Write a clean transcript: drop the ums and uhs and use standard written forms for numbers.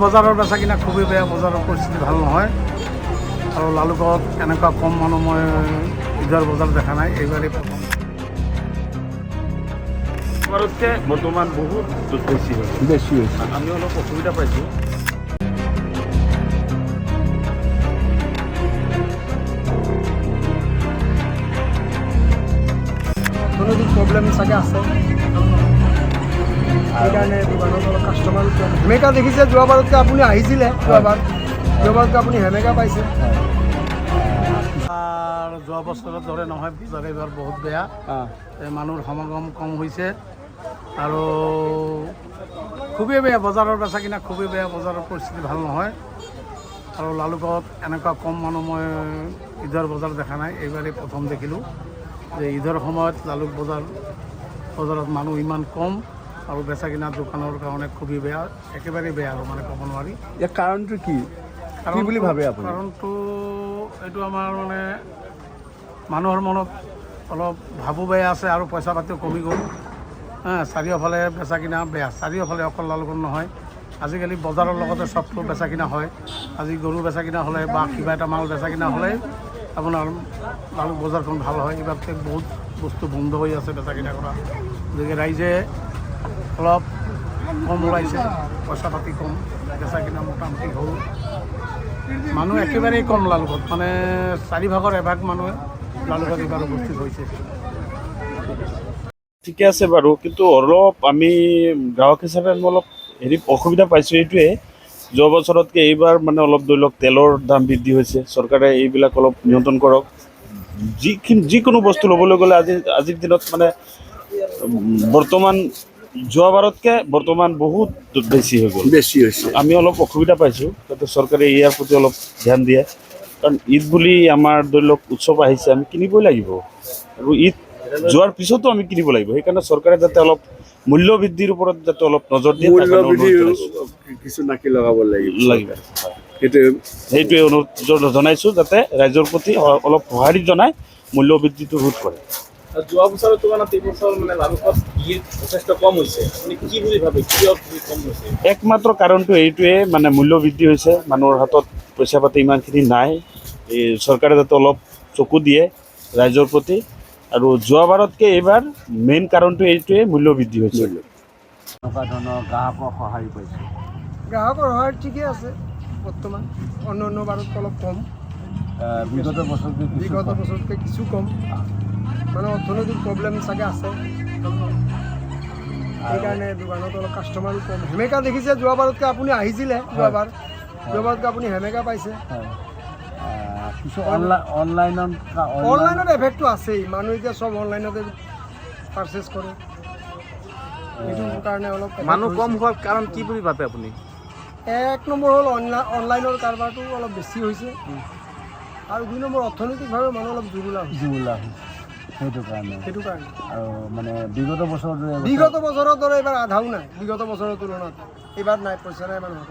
বজাৰৰ বেচা কিনা খুবেই বেয়া, বজাৰৰ পৰিস্থিতি ভাল নহয় আৰু লালুকত এনেকুৱা কম মানুহ মই ঈদৰ বজাৰ দেখা নাই, এইবাৰেই প্ৰথম। ভাৰতকে বৰ্তমান বহুত বেছি হৈছে, আমি অলপ অসুবিধা পাইছোঁ। অৰ্থনৈতিক প্ৰব্লেম চাগে আছে, সেইকাৰণে দোকানত অলপ কাষ্টমাৰো কম। সেমেকা দেখিছে, যোৱাবাৰতকৈ আপুনি আহিছিলে, যোৱাবাৰতকৈ আপুনি সেমেকা পাইছে। আৰু যোৱা বছৰৰ দৰে নহয়, বজাৰ এইবাৰ বহুত বেয়া, মানুহৰ সমাগম কম হৈছে আৰু খুবেই বেয়া, বজাৰৰ বেচা কিনা খুবেই বেয়া, বজাৰৰ পৰিস্থিতি ভাল নহয় আৰু লালুকত এনেকুৱা কম মানুহ মই ঈদৰ বজাৰ দেখা নাই, এইবাৰেই প্ৰথম দেখিলোঁ যে ঈদৰ সময়ত লালুক বজাৰত মানুহ ইমান কম আৰু বেচা কিনা দোকানৰ কাৰণে খুবেই বেয়া, একেবাৰেই বেয়া আৰু মানে ক'ব নোৱাৰি। ইয়াৰ কাৰণটো কি বুলি ভাবে আপুনি? কাৰণটো এইটো আমাৰ মানে মানুহৰ মনত অলপ ভাবো বেয়া আছে আৰু পইচা পাতিও কমি গ'ল। চাৰিওফালে বেচা কিনা বেয়া, চাৰিওফালে অকল লালুকত নহয়, আজিকালি বজাৰৰ লগতে চবটো বেচা কিনা হয়। আজি গৰু বেচা কিনা হ'লে বা কিবা এটা মাল বেচা কিনা হ'লে আপোনাৰ লালুক বজাৰখন ভাল হয়। এইবাৰতে বহুত বস্তু বন্ধ হৈ আছে বেচা কিনা কৰা, গতিকে ৰাইজে অলপ কম ওলাইছে, পইচা পাতি কম, বেচা কিনা মোটামুটি হ'ল। মানুহ একেবাৰেই কম লালুকত, মানে 4ভাগৰ 1ভাগ মানুহে লালুকত এইবাৰ উপস্থিত হৈছে। ঠিকে আছে বাৰু, কিন্তু অলপ আমি গ্ৰাহক হিচাপে আমি অলপ অসুবিধা পাইছোঁ। এইটোৱে, যোৱা বছৰতকৈ এইবাৰ মানে অলপ ধৰি লওক তেলৰ দাম বৃদ্ধি হৈছে, চৰকাৰে এইবিলাক অলপ নিয়ন্ত্ৰণ কৰক। যিকোনো বস্তু ল'বলৈ গ'লে আজিৰ দিনত মানে বৰ্তমান যোৱাবাৰতকৈ বৰ্তমান বহুত বেছি হৈ গ'ল, বেছি হৈছে। আমি অলপ অসুবিধা পাইছোঁ, যাতে চৰকাৰে ইয়াৰ প্ৰতি অলপ ধ্যান দিয়ে। কাৰণ ঈদ বুলি আমাৰ ধৰি লওক উৎসৱ আহিছে, আমি কিনিবই লাগিব আৰু ঈদ যোৱাৰ পিছতো আমি কিনিব লাগিব। সেইকাৰণে চৰকাৰে যাতে অলপ মূল্য বৃদ্ধিৰ ওপৰত যাতে অলপ নজৰ দিয়ে, কিছু নাকি লগাব লাগিব। সেইটোৱে অনুৰোধ জনাইছোঁ, যাতে ৰাইজৰ প্ৰতি অলপ সঁহাৰি জনাই মূল্য বৃদ্ধিটো ৰোধ কৰে। যোৱা বছৰৰ তুলনাত এই বছৰ মানে লালুকত ঈদ যথেষ্ট কম হৈছে, আপুনি কি বুলি ভাবে, কিয় কম হৈছে? একমাত্ৰ কাৰণটো এইটোৱে, মানে মূল্য বৃদ্ধি হৈছে, মানুহৰ হাতত পইচা পাতি ইমানখিনি নাই। এই চৰকাৰে যাতে অলপ চকু দিয়ে ৰাইজৰ প্ৰতি, আৰু যোৱাবাৰতকৈ এইবাৰ মেইন কাৰণটো এইটোৱে, মূল্য বৃদ্ধি হৈছে। এনেকুৱা ধৰণৰ গ্ৰাহকৰ সঁহাৰি পাইছে। গ্ৰাহকৰ সহায় ঠিকে আছে বৰ্তমান, অন্য বাৰতকৈ অলপ কম, বিগত বছৰতকৈ কিছু কম, মানে অৰ্থনৈতিক প্ৰব্লেম চাগে আছে, সেইকাৰণে দোকানত অলপ কাষ্টমাৰো কম। সেমেকা দেখিছে, যোৱাবাৰতকৈ আপুনি আহিছিলে, যোৱাবাৰতকৈ আপুনি সেমেকা পাইছে। কিছু অনলাইনত এফেক্টটো আছেই, মানুহ এতিয়া চব অনলাইনতে পাৰচেছ কৰে, সেইটো কাৰণে অলপ মানুহ কম হোৱাৰ কাৰণ কি বুলি ভাবে আপুনি? 1 নম্বৰ হ'ল অনলাইনৰ কাৰবাৰটো অলপ বেছি হৈছে, আৰু 2 নম্বৰ অৰ্থনৈতিকভাৱে মানুহ অলপ জুৰুলা হৈছে। সেইটো কাৰণে আৰু মানে বিগত বছৰৰ দৰে এইবাৰ আধাও নাই, বিগত বছৰৰ তুলনাত এইবাৰ নাই, পইচা নাই মানুহৰ।